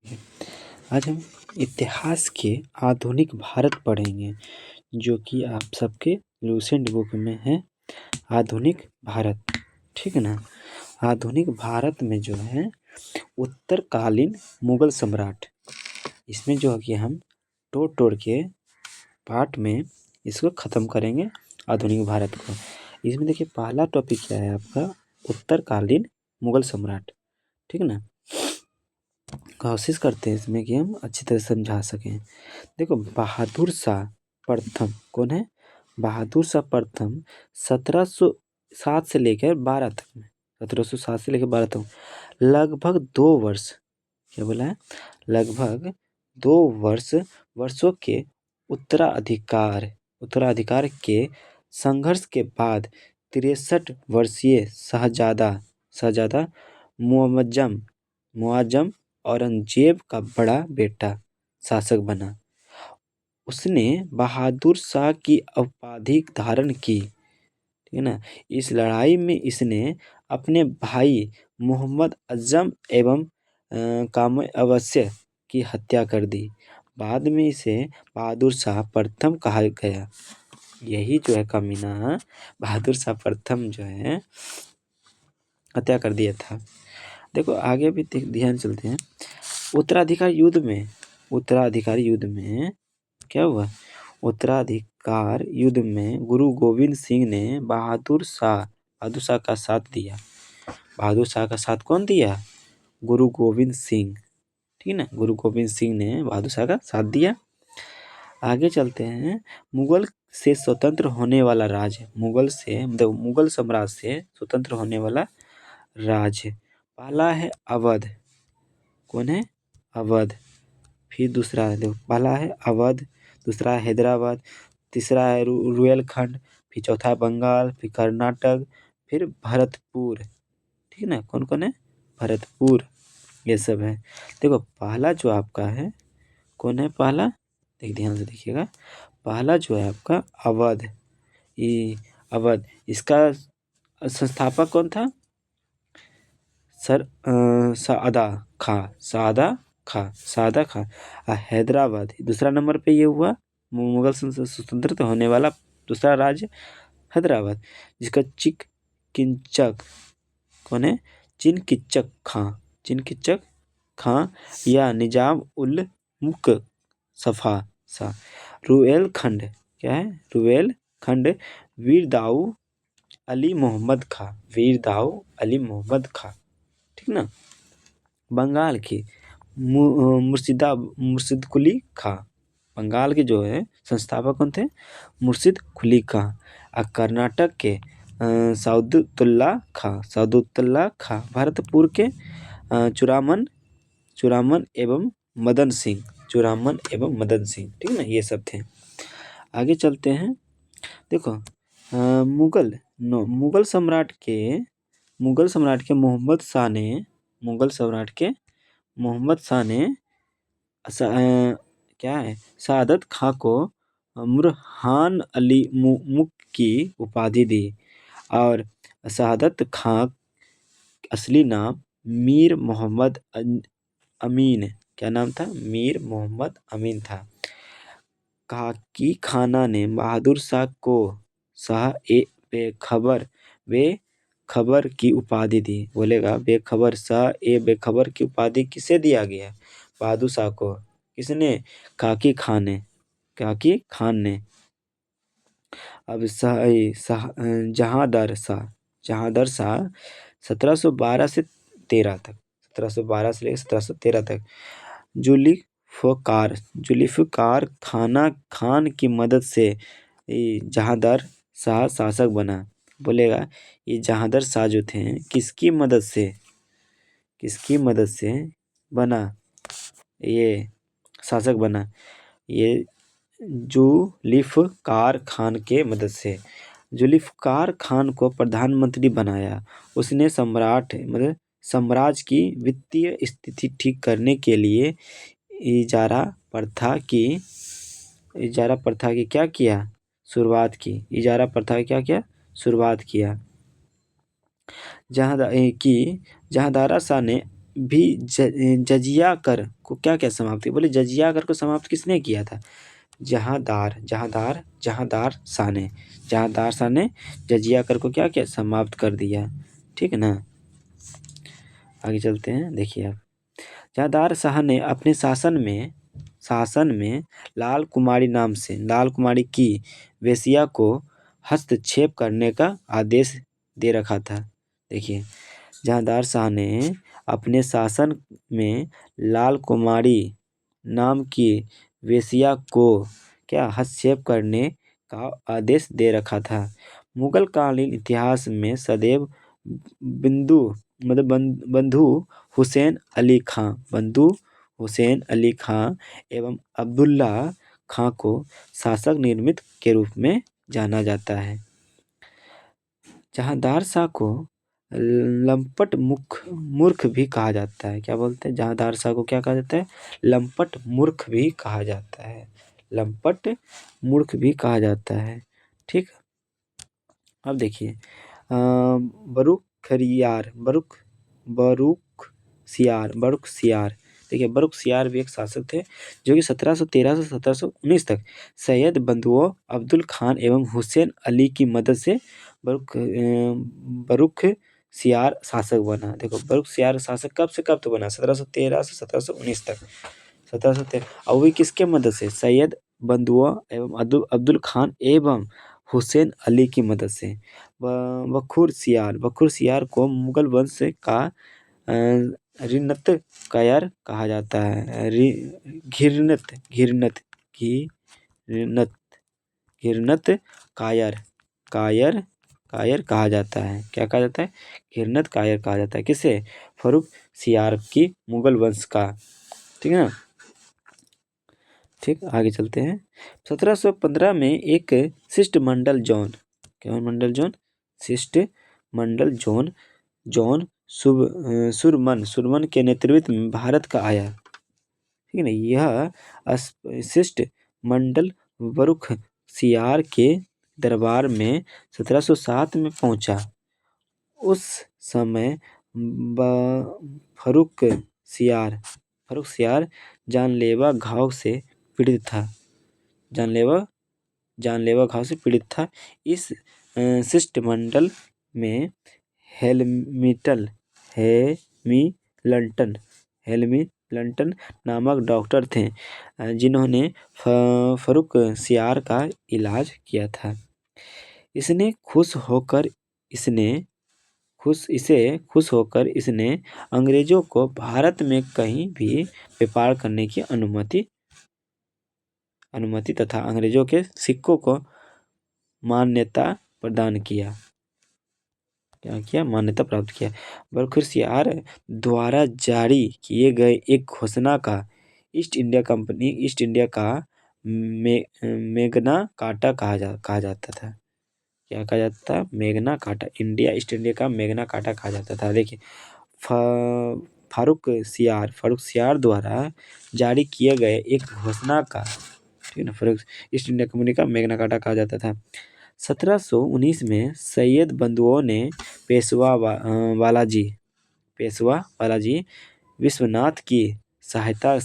आज हम इतिहास के आधुनिक भारत पढ़ेंगे, जो कि आप सबके लूसेंट बुक में है आधुनिक भारत। ठीक है ना। आधुनिक भारत में जो है उत्तरकालीन मुगल सम्राट, इसमें जो है कि हम तोड़ के पार्ट में इसको ख़त्म करेंगे आधुनिक भारत को। इसमें देखिए पहला टॉपिक क्या है आपका, उत्तरकालीन मुगल सम्राट। ठीक है ना। कोशिश करते हैं इसमें कि हम अच्छी तरह समझा सकें। देखो बहादुर शाह प्रथम कौन है? बहादुर शाह प्रथम 1707 से लेकर 12 तक में, 1707 से लेकर 12 तक लगभग 2 वर्ष, क्या बोला है, लगभग 2 वर्षों के उत्तराधिकार के संघर्ष के बाद 63 वर्षीय शहजादा मुआज्जम औरंगजेब का बड़ा बेटा शासक बना। उसने बहादुर शाह की उपाधि धारण की। ठीक है ना। इस लड़ाई में इसने अपने भाई मोहम्मद अज़म एवं कामय अवश्य की हत्या कर दी। बाद में इसे बहादुर शाह प्रथम कहा गया। यही जो है कमीना बहादुर शाह प्रथम जो है हत्या कर दिया था। देखो आगे भी ध्यान चलते हैं। उत्तराधिकार युद्ध में क्या हुआ? उत्तराधिकार युद्ध में गुरु गोविंद सिंह ने बहादुर शाह का साथ दिया। बहादुर शाह का साथ कौन दिया? गुरु गोविंद सिंह। ठीक है ना। गुरु गोविंद सिंह ने बहादुर शाह का साथ दिया। आगे चलते हैं। मुगल से स्वतंत्र होने वाला राज्य, मुगल साम्राज्य से स्वतंत्र होने वाला राज्य पहला है अवध। कौन है? अवध। फिर दूसरा है, देखो पहला है अवध, दूसरा है हैदराबाद, तीसरा है रुहेलखंड, फिर चौथा बंगाल, फिर कर्नाटक, फिर भरतपुर। ठीक है ना। कौन कौन है? भरतपुर, ये सब है। देखो पहला जो आपका है, कौन है पहला? ध्यान से देखिएगा। पहला जो है आपका अवध, ये अवध, इसका संस्थापक कौन था? सादा खां। हैदराबाद दूसरा नंबर पे ये हुआ, मुगल स्वतंत्र होने वाला दूसरा राज्य हैदराबाद, जिसका किंचक कौन है? चिनकिचक खां या निजाम उल मुल्क सफा सा। रुहेलखंड क्या है? रुहेलखंड वीर दाऊ अली मोहम्मद खां। ठीक ना। बंगाल की मुर्शिद कुली खां। बंगाल के जो है संस्थापक कौन थे? मुर्शिद कुली खां। और कर्नाटक के साउदुत्तौला खां। भरतपुर के चूड़ामन एवं मदन सिंह। ठीक है ना। ये सब थे। आगे चलते हैं। देखो मुगल सम्राट के मोहम्मद शाह ने क्या है, सादत खां को मुरहान अली मुल्क की उपाधि दी। और सादत खां असली नाम मीर मोहम्मद अमीन, क्या नाम था? मीर मोहम्मद अमीन था। काकी खाना ने बहादुर शाह को बेखबर की उपाधि दी। बोलेगा बेखबर की उपाधि किसे दिया गया? बहादुर शाह को। किसने? काकी खान ने। अब जहांदर शाह 1712 से 13 तक, 1712 से लेकर 1713 तक जुल्फ़िकार खान की मदद से जहांदर शाह शासक बना। बोलेगा ये जहांदर शाह जो थे किसकी मदद से बना, ये शासक बना? ये जुल्फ़िकार खान के मदद से। जुल्फ़िकार खान को प्रधानमंत्री बनाया। उसने साम्राज्य की वित्तीय स्थिति ठीक करने के लिए इजारा प्रथा की क्या किया? शुरुआत किया। जहांदारा शाह ने भी जजिया कर को क्या क्या समाप्त किया? बोले जजिया कर को समाप्त किसने किया था? जहांदार शाह ने जजिया कर को क्या क्या समाप्त कर दिया। ठीक है ना। आगे चलते हैं, देखिए आप। जहांदार शाह ने अपने शासन में लाल कुमारी की वेश्या को हस्तक्षेप करने का आदेश दे रखा था। देखिए, जहांदार शाह ने अपने शासन में लाल कुमारी नाम की वेश्या को क्या हस्तक्षेप करने का आदेश दे रखा था। मुगल कालीन इतिहास में सदैव बिंदु मतलब बंधु हुसैन अली खां एवं अब्दुल्ला खां को शासक निर्मित के रूप में जाना जाता है। जहांदार शाह को लंपट मूर्ख भी कहा जाता है। क्या बोलते हैं? जहांदार शाह को क्या कहा जाता है? लंपट मूर्ख भी कहा जाता है। लंपट मूर्ख भी कहा जाता है। ठीक। अब देखिए, बरुख सियार। देखिए, बरुख सियार भी एक शासक थे जो कि 1713 से 1719 तक सैयद बंधुओं अब्दुल खान एवं हुसैन अली की मदद से बरुख सियार शासक बना। देखो, बरुख सियार शासक कब से कब तक बना? 1713 से 1719 तक। 1713, और वो किसके मदद से? सैयद बंधुओं एवं अब्दुल खान एवं हुसैन अली की मदद से। बखुर सियार को मुगल वंश का रिन्नत कायर कहा जाता है। घिरनत कायर कहा जाता है। क्या कहा जाता है? घिरनत कायर कहा जाता है। किसे? फर्रुख सियार की मुगल वंश का। ठीक है ना। ठीक, आगे चलते हैं। 1715 में एक शिष्टमंडल जॉन सुरमन के नेतृत्व में भारत का आया। ठीक है ना। यह शिष्टमंडल बरुख सियार के दरबार में 1707 में पहुंचा। उस समय फर्रुख सियार जानलेवा घाव से पीड़ित था। इस शिष्टमंडल में हेमिल्टन नामक डॉक्टर थे जिन्होंने फर्रुख सियार का इलाज किया था। इसे खुश होकर इसने अंग्रेजों को भारत में कहीं भी व्यापार करने की अनुमति तथा अंग्रेजों के सिक्कों को मान्यता प्रदान किया। क्या किया? मान्यता प्राप्त किया। बरुख सियार द्वारा जारी किए गए एक घोषणा का ईस्ट इंडिया का मेगना कार्टा कहा जाता था। क्या कहा जाता था? मेगना कार्टा। ईस्ट इंडिया का मेगना कार्टा कहा जाता था। देखिए, फर्रुख सियार द्वारा जारी किए गए एक घोषणा का, ठीक है ना, ईस्ट इंडिया कंपनी का मेगना कार्टा कहा जाता था। 1719 में सैयद बंधुओं ने पेशवा बालाजी विश्वनाथ की सहायता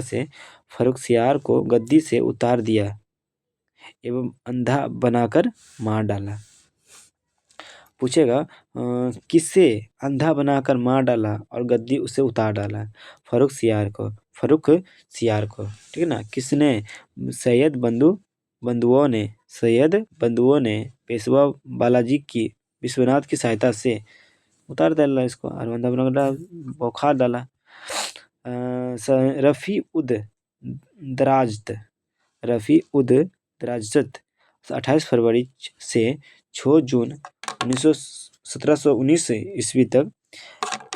से फर्रुख सियार को गद्दी से उतार दिया एवं अंधा बनाकर मार डाला। पूछेगा किससे अंधा बनाकर मार डाला और गद्दी उसे उतार डाला? फर्रुख सियार को। ठीक है ना। किसने? सैयद बंधुओं ने पेशवा बालाजी की विश्वनाथ की सहायता से उतार डाला इसको और अंधा बनाकर बौखा डाला। रफ़ी उद दराजत 28 फरवरी से 6 जून 1719 ईस्वी तक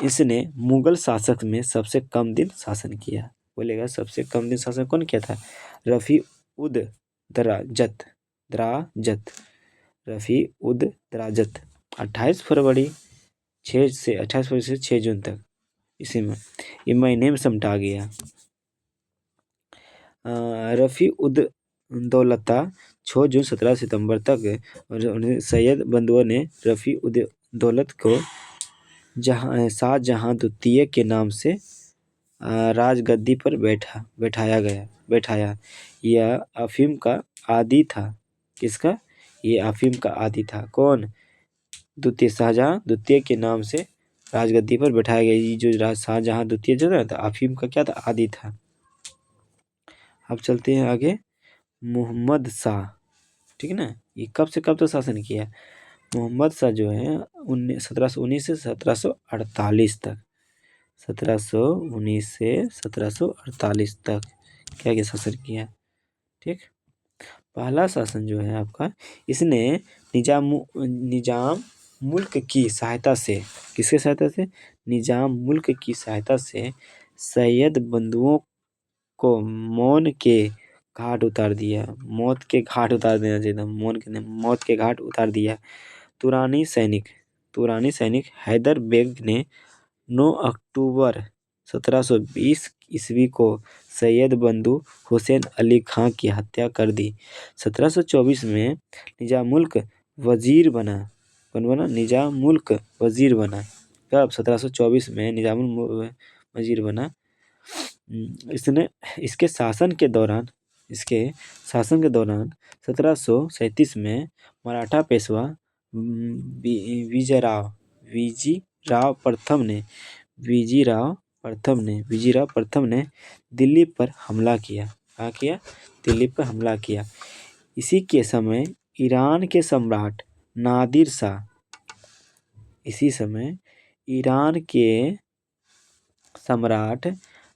इसने मुगल शासक में सबसे कम दिन शासन किया। बोलेगा सबसे कम दिन शासन कौन किया था? रफ़ी उद दराजत। रफ़ी उद दराजत 28 फरवरी से 6 जून तक, इसी में ये महीने में समटा गया। रफ़ी उद दौलता 6 जून 17 सितंबर तक। और सैयद बंधुओं ने रफ़ी उद दौलत को शाहजहां द्वितीय के नाम से राजगद्दी पर बैठाया। यह अफीम का आदी था। किसका? ये अफीम का आदी था। कौन? शाहजहां द्वितीय के नाम से राजगद्दी पर बैठाया गया। ये जो शाहजहां द्वितीय जो था अफीम का क्या था? आदी था। अब चलते हैं आगे। मोहम्मद शाह, ठीक है ना, ये कब से कब तक शासन किया? मोहम्मद शाह जो है 1719 से 1748 तक, 1719 से 1748 तक क्या क्या शासन किया। ठीक। पहला शासन जो है आपका, इसने निजाम मुल्क की सहायता से, किसके सहायता से? निजाम मुल्क की सहायता से सैयद बंधुओं को मौत के घाट उतार दिया। मौत के घाट उतार देना चाहिए था, मौत के घाट उतार दिया। तुरानी सैनिक हैदर बेग ने 9 अक्टूबर 1720 ईस्वी को सैयद बंधु हुसैन अली खां की हत्या कर दी। 1724 में निजाम मुल्क वजीर बना। कौन बना? निजाम मुल्क वजीर बना। कब? 1724 में निजाम मुल्क वजीर बना। इसने इसके शासन के दौरान 1737 में मराठा पेशवा विजीराव प्रथम ने दिल्ली पर हमला किया। कहाँ किया? दिल्ली पर हमला किया। इसी के समय ईरान के सम्राट नादिर शाह, इसी समय ईरान के सम्राट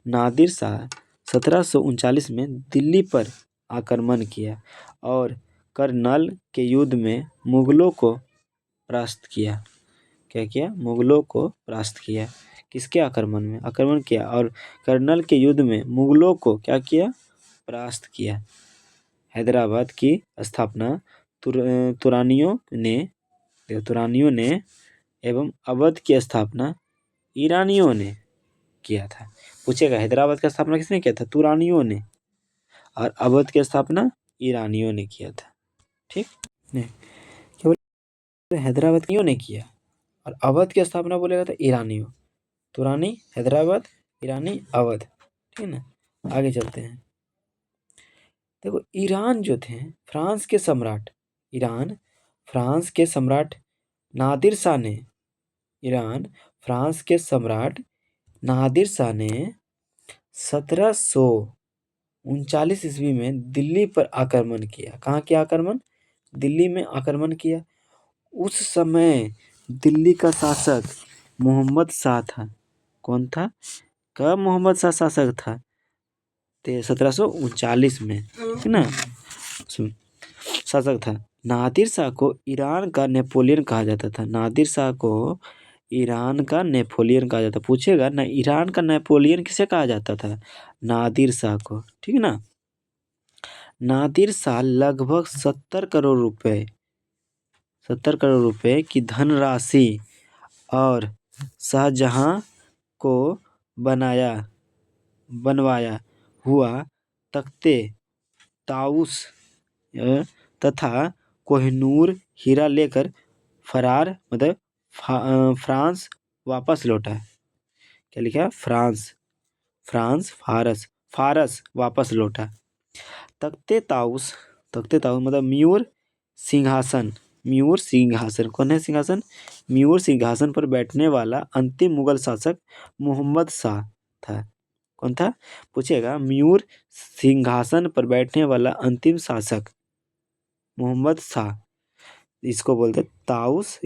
नादिर शाह 1739 में दिल्ली पर आक्रमण किया और करनल के युद्ध में मुगलों को परास्त किया। क्या किया? मुगलों को परास्त किया। किसके आक्रमण में? आक्रमण किया और करनल के युद्ध में मुगलों को क्या किया? परास्त किया। हैदराबाद की स्थापना तुरानियों ने एवं अवध की स्थापना ईरानियों ने किया था। पूछेगा हैदराबाद का स्थापना किसने किया था? तुरानियों ने। और अवध की स्थापना ईरानियों ने किया था। ठीक नहीं, क्या बोले? हैदराबाद क्यों ने किया और अवध की स्थापना बोलेगा तो ईरानियों। तुरानी, हैदराबाद, ईरानी, अवध। ठीक है ना। आगे चलते हैं। देखो ईरान जो थे, फ्रांस के सम्राट नादिर शाह ने, ईरान फ्रांस के सम्राट नादिर शाह ने 1739 ईस्वी में दिल्ली पर आक्रमण किया। कहाँ किया आक्रमण? दिल्ली में आक्रमण किया। उस समय दिल्ली का शासक मोहम्मद शाह था। कौन था? कब मोहम्मद शाह शासक था? 1739 में, ठीक ना, शासक था। नादिर शाह को ईरान का नेपोलियन कहा जाता था। नादिर शाह को ईरान का नेपोलियन कहा जाता। पूछेगा ना, ईरान का नेपोलियन किसे कहा जाता था? नादिर शाह को। ठीक ना। नादिर शाह लगभग 70 करोड़ रुपए की धनराशि और शाहजहां को बनवाया हुआ तख्ते ताउस तथा कोहिनूर हीरा लेकर फरार मतलब फ्रांस वापस लौटा। क्या लिखा? फारस वापस लौटा। तख्ते ताउस मतलब म्यूर सिंहासन। कौन है सिंहासन? म्यूर सिंहासन पर बैठने वाला अंतिम मुगल शासक मोहम्मद शाह था। कौन था? पूछेगा। म्यूर सिंहासन पर बैठने वाला अंतिम शासक मोहम्मद शाह, इसको बोलते ताउस,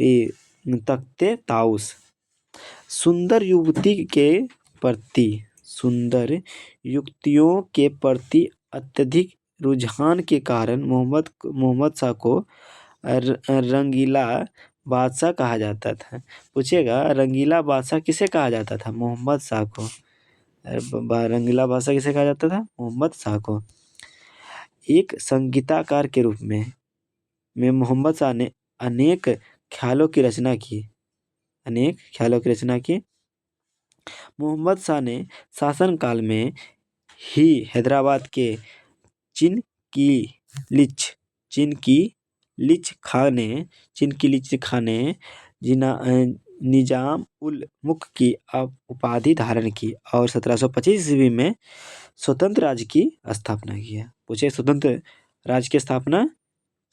तख्ते ताउस। सुंदर युक्तियों के प्रति अत्यधिक रुझान के कारण मोहम्मद शाह को रंगीला बादशाह कहा जाता था। पूछेगा रंगीला बादशाह किसे कहा जाता था? मोहम्मद शाह को। रंगीला बादशाह किसे कहा जाता था? मोहम्मद शाह को। एक संगीतकार के रूप में मोहम्मद शाह ने अनेक ख्यालों की रचना की। मोहम्मद शाह ने शासनकाल में ही हैदराबाद के चिनकिलिच खाने निजाम उल मुल्क की उपाधि धारण की और 1725 ईस्वी में स्वतंत्र राज्य की स्थापना किया। पूछे स्वतंत्र राज्य की स्थापना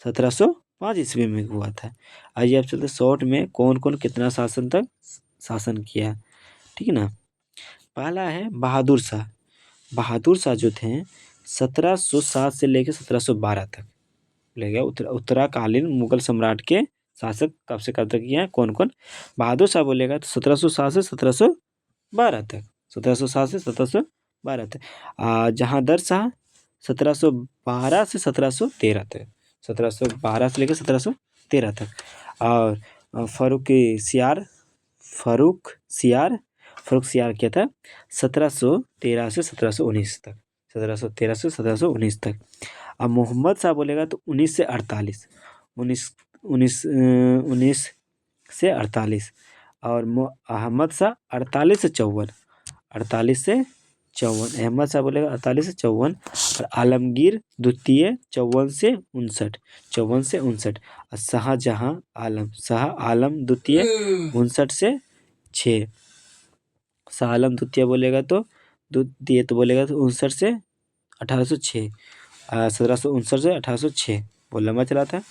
1705 ईस्वी में हुआ था। आइए अब चलते शॉर्ट में कौन कौन कितना शासन तक शासन किया, ठीक है ना। पहला है बहादुर शाह। बहादुर शाह जो थे 1707 से लेकर 1712 तक ले गया। उत्तराकालीन मुगल सम्राट के शासक कब से कब तक किए हैं, कौन कौन। बहादुर शाह बोलेगा तो 1707 से 1712 तक, 1707 से 1712 तक। जहांगीर शाह 1712 से 1713 तक, 1712 से लेकर 1713 तक। और फारूक सियार क्या था 1713 से 1719 तक, 1713 से 1719 तक। अब मोहम्मद शाह बोलेगा तो 19 से 48, 19 से 48। और अहमद शाह 48 से 54, 48 से 54। अहमद शाह बोलेगा 48 से 54। और आलमगीर द्वितीय 54 से 59, 54 से 59। और शाह आलम द्वितीय 59 से 6। शाह आलम द्वितीय बोलेगा तो द्वितीय तो बोलेगा तो 59 से 1806, 1759 से 1806, वो लंबा चला था।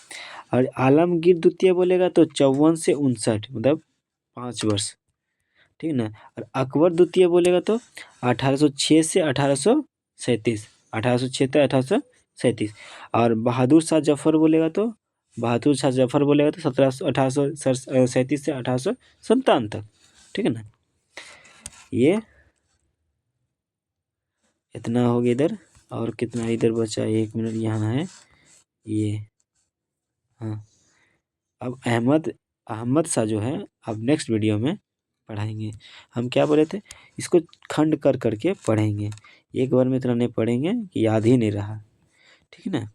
और आलमगीर द्वितीय बोलेगा तो 54 से 59, मतलब 5 वर्ष, ठीक है ना। और अकबर द्वितीय बोलेगा तो 1806 से 1837, 1806 से 1837। और बहादुर शाह जफर बोलेगा तो 1837 से 1857 तक, ठीक है ना। ये इतना हो गया इधर, और कितना इधर बचा, 1 मिनट यहाँ है ये। हाँ, अब अहमद शाह जो है अब नेक्स्ट वीडियो में पढ़ाएंगे। हम क्या बोले थे, इसको खंड कर करके पढ़ेंगे, एक बार में इतना नहीं पढ़ेंगे कि याद ही नहीं रहा, ठीक है ना।